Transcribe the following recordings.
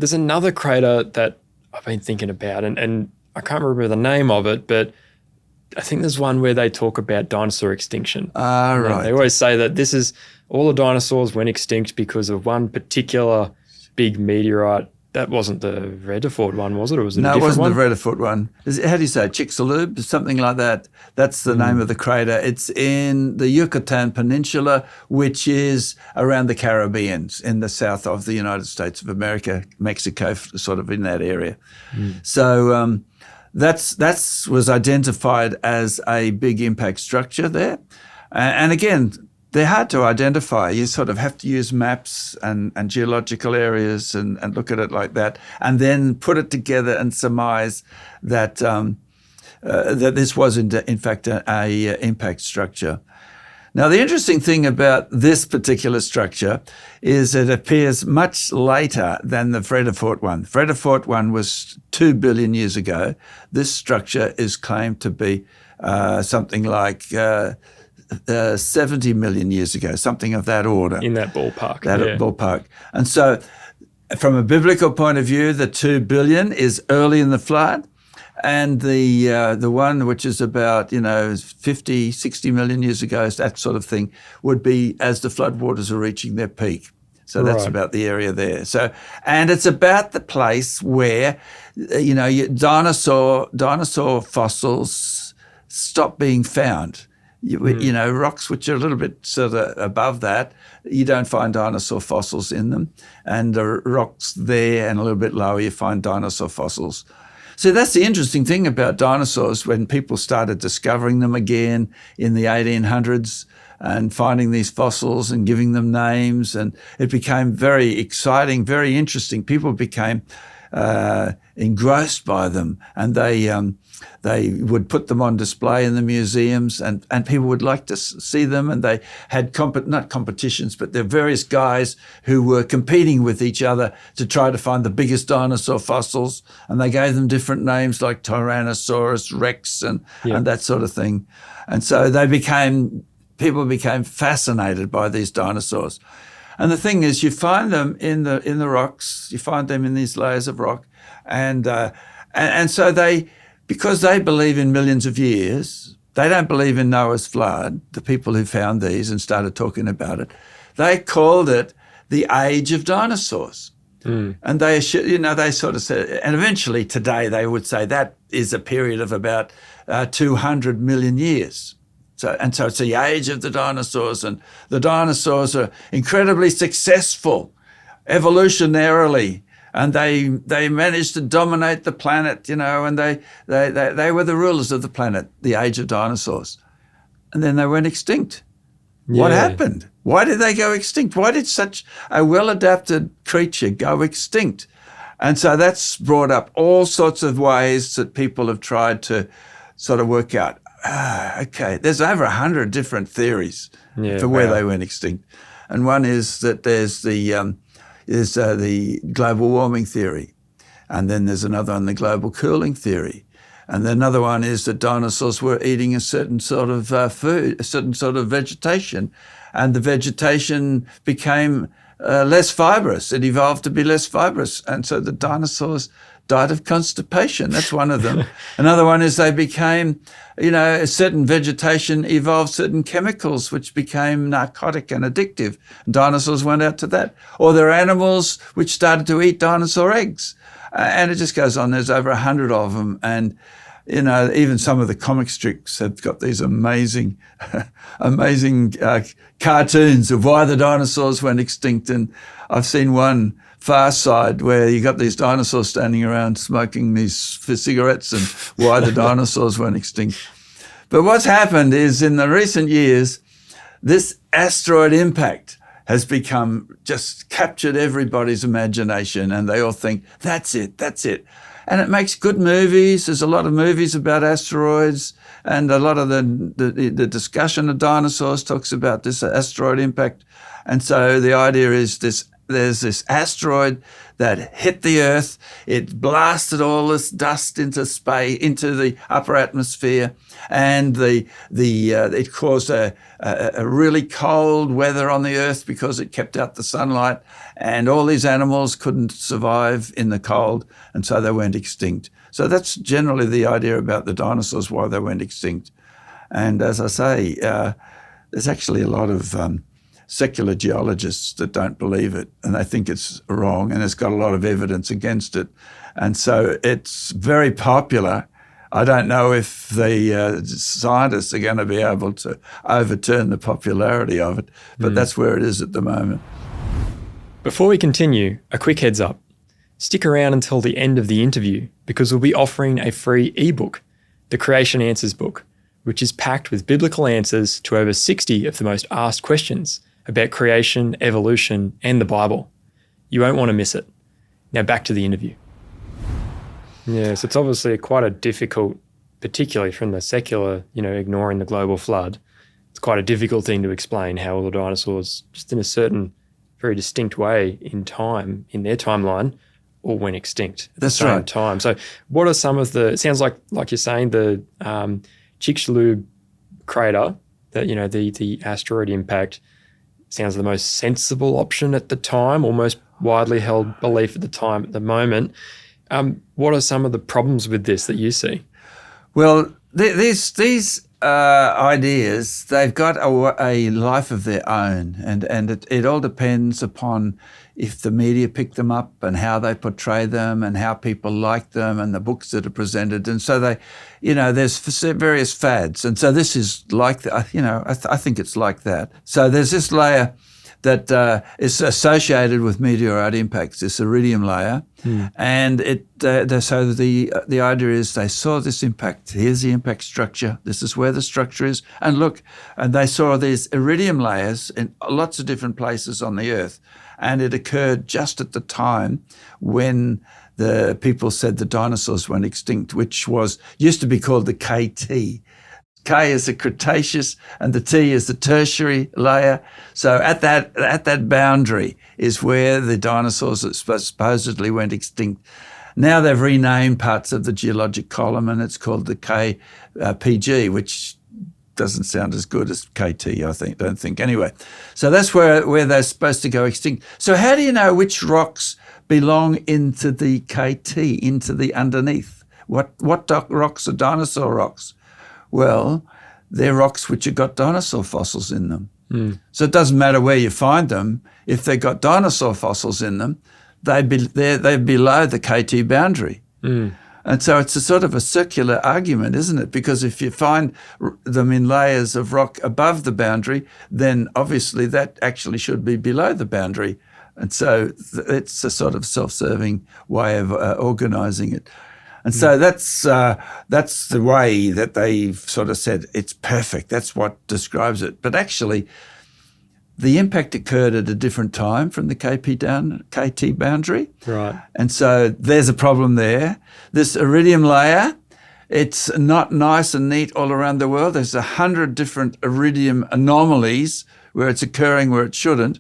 there's another crater that I've been thinking about, and I can't remember the name of it, but I think there's one where they talk about dinosaur extinction. Right. They always say that this is all the dinosaurs went extinct because of one particular big meteorite. That wasn't the Redefort one, was it? Or was it a different one? No, it wasn't the Redefort one. How do you say it? Chicxulub? Something like that. That's the name of the crater. It's in the Yucatan Peninsula, which is around the Caribbean, in the south of the United States of America, Mexico, sort of in that area. So that's was identified as a big impact structure there. And again, they're hard to identify. You sort of have to use maps and geological areas and look at it like that, and then put it together and surmise that that this was in fact a impact structure. Now, the interesting thing about this particular structure is it appears much later than the Vredefort one. Vredefort one was 2 billion years ago. This structure is claimed to be something like 70 million years ago, something of that order. In that ballpark. Ballpark. And so from a biblical point of view, the 2 billion is early in the flood. And the one which is about, 50, 60 million years ago, that sort of thing, would be as the floodwaters are reaching their peak. So that's about the area there. So, and it's about the place where, dinosaur fossils stop being found. Rocks which are a little bit sort of above that, you don't find dinosaur fossils in them. And the rocks there and a little bit lower, you find dinosaur fossils. So that's the interesting thing about dinosaurs when people started discovering them again in the 1800s and finding these fossils and giving them names. And it became very exciting, very interesting. People became engrossed by them, and they would put them on display in the museums, and people would like to see them. And they had not competitions, but there were various guys who were competing with each other to try to find the biggest dinosaur fossils. And they gave them different names like Tyrannosaurus Rex and that sort of thing. And so people became fascinated by these dinosaurs. And the thing is, you find them in the rocks. You find them in these layers of rock, and so because they believe in millions of years, they don't believe in Noah's flood. The people who found these and started talking about it, they called it the age of dinosaurs. And they sort of said, and eventually today they would say that is a period of about 200 million years. So it's the age of the dinosaurs, and the dinosaurs are incredibly successful evolutionarily, and they managed to dominate the planet, and they were the rulers of the planet, the age of dinosaurs. And then they went extinct. What happened? Why did they go extinct? Why did such a well-adapted creature go extinct? And so that's brought up all sorts of ways that people have tried to sort of work out. Okay, there's over 100 different theories for where they went extinct. And one is that there's the global warming theory. And then there's another one, the global cooling theory. And then another one is that dinosaurs were eating a certain sort of food, a certain sort of vegetation. And the vegetation became less fibrous. It evolved to be less fibrous. And so the dinosaurs died of constipation. That's one of them. Another one is they became, a certain vegetation evolved certain chemicals which became narcotic and addictive. Dinosaurs went out to that. Or there are animals which started to eat dinosaur eggs. And it just goes on. There's over 100 of them. And, even some of the comic strips have got these amazing cartoons of why the dinosaurs went extinct. And I've seen one, Far Side, where you got these dinosaurs standing around smoking these cigarettes, and why the dinosaurs went extinct. But what's happened is in the recent years, this asteroid impact has just captured everybody's imagination, and they all think, that's it. And it makes good movies. There's a lot of movies about asteroids, and a lot of the discussion of dinosaurs talks about this asteroid impact. And so the idea is this There's this asteroid that hit the Earth. It blasted all this dust into space, into the upper atmosphere, and it caused a really cold weather on the Earth because it kept out the sunlight, and all these animals couldn't survive in the cold, and so they went extinct. So that's generally the idea about the dinosaurs, why they went extinct. And as I say, there's actually a lot of secular geologists that don't believe it, and they think it's wrong, and it's got a lot of evidence against it. And so it's very popular. I don't know if the scientists are going to be able to overturn the popularity of it, but that's where it is at the moment. Before we continue, a quick heads up. Stick around until the end of the interview because we'll be offering a free ebook, the Creation Answers book, which is packed with biblical answers to over 60 of the most asked questions about creation, evolution, and the Bible. You won't want to miss it. Now back to the interview. Yes, it's obviously quite a difficult, particularly from the secular, ignoring the global flood. It's quite a difficult thing to explain how all the dinosaurs, just in a certain, very distinct way in time, in their timeline, all went extinct at That's the same right. time. So what are some of it sounds like you're saying, the Chicxulub crater, that the asteroid impact sounds the most sensible option at the time, or most widely held belief at the moment. What are some of the problems with this that you see? Well, these ideas, they've got a life of their own, and it all depends upon if the media pick them up and how they portray them and how people like them and the books that are presented. And so there's various fads. And so this is like that, I think it's like that. So there's this layer that is associated with meteorite impacts, this iridium layer. And so the idea is they saw this impact. Here's the impact structure. This is where the structure is. And look, and they saw these iridium layers in lots of different places on the Earth. And it occurred just at the time when the people said the dinosaurs went extinct, which used to be called the KT. K is the Cretaceous and the T is the tertiary layer. So at that boundary is where the dinosaurs supposedly went extinct. Now they've renamed parts of the geologic column and it's called the KPG, which doesn't sound as good as KT, don't think. Anyway, so that's where they're supposed to go extinct. So how do you know which rocks belong into the KT, into the underneath? What rocks are dinosaur rocks? Well, they're rocks which have got dinosaur fossils in them. So it doesn't matter where you find them. If they've got dinosaur fossils in them, they're below the KT boundary. And so it's a sort of a circular argument, isn't it? Because if you find them in layers of rock above the boundary, then obviously that actually should be below the boundary. And so it's a sort of self-serving way of organising it. And so that's the way that they've sort of said it's perfect. That's what describes it. But actually, the impact occurred at a different time from the KT boundary. Right. And so there's a problem there. This iridium layer, it's not nice and neat all around the world. There's 100 different iridium anomalies where it's occurring where it shouldn't.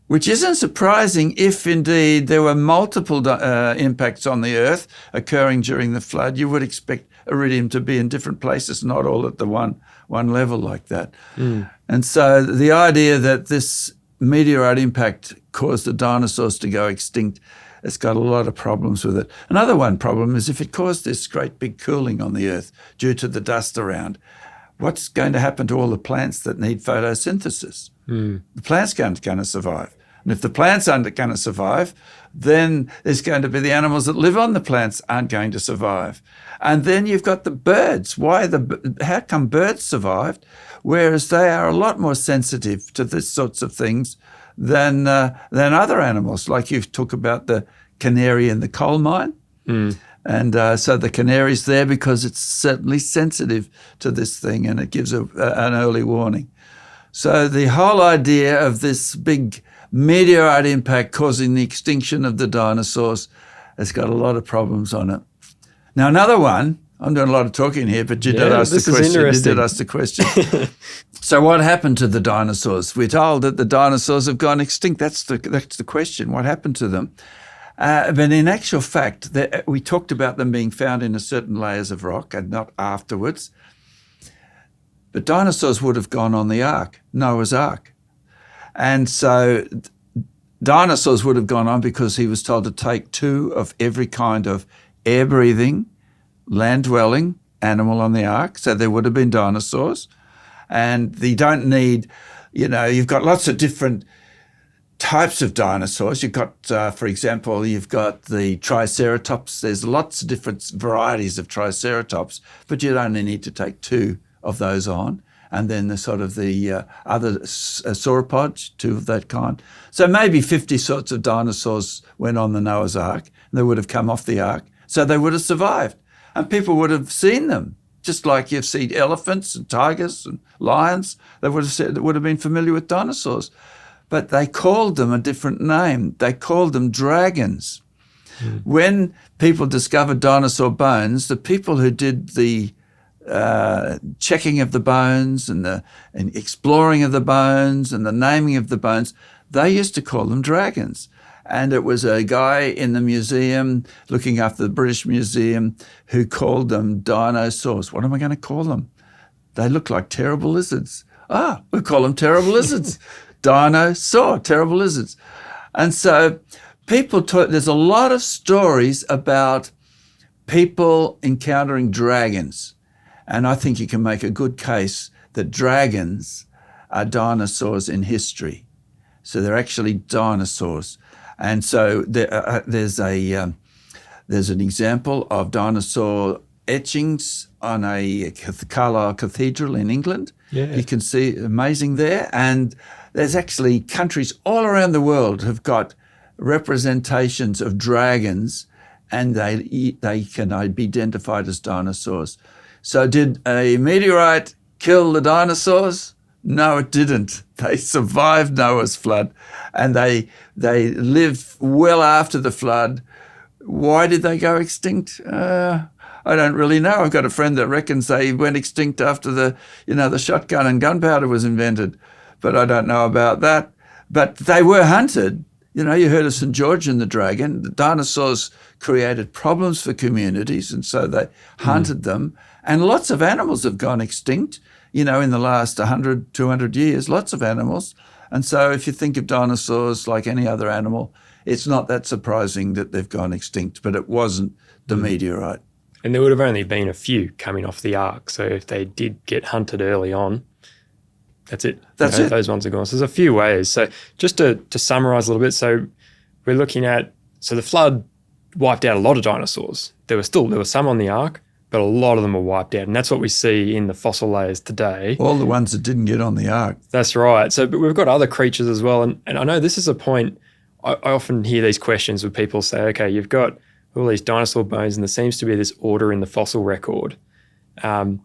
Which isn't surprising if indeed there were multiple impacts on the Earth occurring during the flood. You would expect iridium to be in different places, not all at the one level like that. And so the idea that this meteorite impact caused the dinosaurs to go extinct, it's got a lot of problems with it. Another problem is if it caused this great big cooling on the Earth due to the dust around, what's going to happen to all the plants that need photosynthesis? The plants aren't going to survive. And if the plants aren't going to survive, then there's going to be the animals that live on the plants aren't going to survive. And then you've got the birds. How come birds survived, whereas they are a lot more sensitive to these sorts of things than other animals? Like you talk about the canary in the coal mine. And so the canary's there because it's certainly sensitive to this thing and it gives an early warning. So the whole idea of this big meteorite impact causing the extinction of the dinosaurs has got a lot of problems on it. Now, another one, I'm doing a lot of talking here, but you did ask this the is question. interesting. You did ask the question. So what happened to the dinosaurs? We're told that the dinosaurs have gone extinct. That's the question. What happened to them? But in actual fact, we talked about them being found in a certain layers of rock and not afterwards. But dinosaurs would have gone on the ark, Noah's Ark. And so dinosaurs would have gone on because he was told to take 2 of every kind of air-breathing, land-dwelling animal on the ark. So there would have been dinosaurs. And you don't need, you've got lots of different types of dinosaurs. You've got, for example, you've got the Triceratops. There's lots of different varieties of Triceratops, but you'd only need to take 2 of those on. And then the other sauropods, 2 of that kind. So maybe 50 sorts of dinosaurs went on the Noah's Ark, and they would have come off the ark. So they would have survived. And people would have seen them, just like you've seen elephants and tigers and lions. They would have been familiar with dinosaurs. But they called them a different name. They called them dragons. Mm. When people discovered dinosaur bones, the people who did the checking of the bones and exploring of the bones and the naming of the bones, they used to call them dragons. And it was a guy in the museum looking after the British Museum who called them dinosaurs. What am I going to call them? They look like terrible lizards. We call them terrible lizards. Dinosaur, terrible lizards. And so there's a lot of stories about people encountering dragons. And I think you can make a good case that dragons are dinosaurs in history. So they're actually dinosaurs. And so there's an example of dinosaur etchings on a Carlisle Cathedral in England. Yeah. You can see amazing there. And there's actually countries all around the world have got representations of dragons, and they can be identified as dinosaurs. So did a meteorite kill the dinosaurs? No, it didn't. They survived Noah's flood, and they lived well after the flood. Why did they go extinct? I don't really know. I've got a friend that reckons they went extinct after the shotgun and gunpowder was invented, but I don't know about that. But they were hunted. You heard of St. George and the Dragon. The dinosaurs created problems for communities, and so they hunted them. And lots of animals have gone extinct, in the last 100, 200 years, lots of animals. And so if you think of dinosaurs like any other animal, it's not that surprising that they've gone extinct, but it wasn't the meteorite. And there would have only been a few coming off the ark. So if they did get hunted early on, that's it. That's it. Those ones are gone. So there's a few ways. So just to summarize a little bit, so we're looking at, the flood wiped out a lot of dinosaurs. There were some on the ark, but a lot of them were wiped out. And that's what we see in the fossil layers today. All the ones that didn't get on the ark. That's right. So but we've got other creatures as well. And I know this is a point, I often hear these questions where people say, okay, you've got all these dinosaur bones and there seems to be this order in the fossil record. And,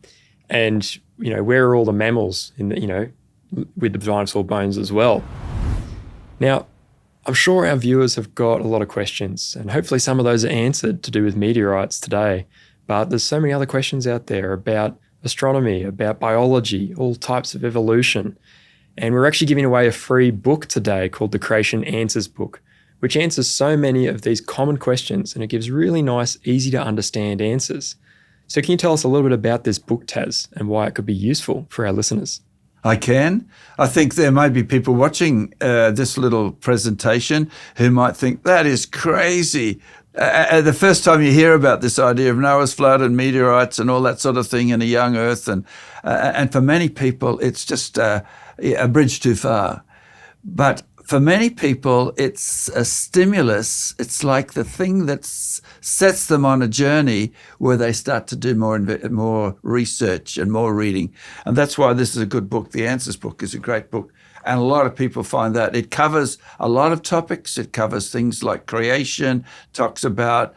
where are all the mammals with the dinosaur bones as well? Now, I'm sure our viewers have got a lot of questions, and hopefully some of those are answered to do with meteorites today. But there's so many other questions out there about astronomy, about biology, all types of evolution. And we're actually giving away a free book today called the Creation Answers Book, which answers so many of these common questions, and it gives really nice, easy to understand answers. So can you tell us a little bit about this book, Tas, and why it could be useful for our listeners? I can. I think there may be people watching this little presentation who might think, that is crazy. The first time you hear about this idea of Noah's flood and meteorites and all that sort of thing and a young Earth, and for many people, it's just a bridge too far. But for many people, it's a stimulus. It's like the thing that sets them on a journey where they start to do more research and more reading. And that's why this is a good book. The Answers book is a great book. And a lot of people find that it covers a lot of topics. It covers things like creation, talks about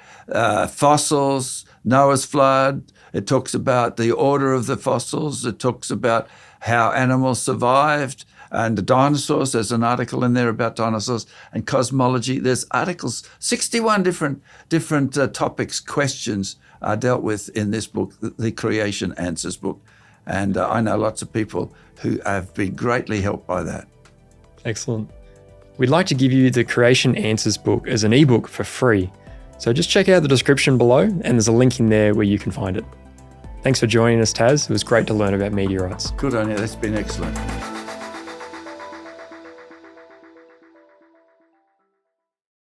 fossils, Noah's flood. It talks about the order of the fossils. It talks about how animals survived. And the dinosaurs, there's an article in there about dinosaurs and cosmology. There's articles, 61 different topics, questions are dealt with in this book, the Creation Answers book. And I know lots of people who have been greatly helped by that. Excellent. We'd like to give you the Creation Answers book as an ebook for free. So just check out the description below, and there's a link in there where you can find it. Thanks for joining us, Tas. It was great to learn about meteorites. Good on you. That's been excellent.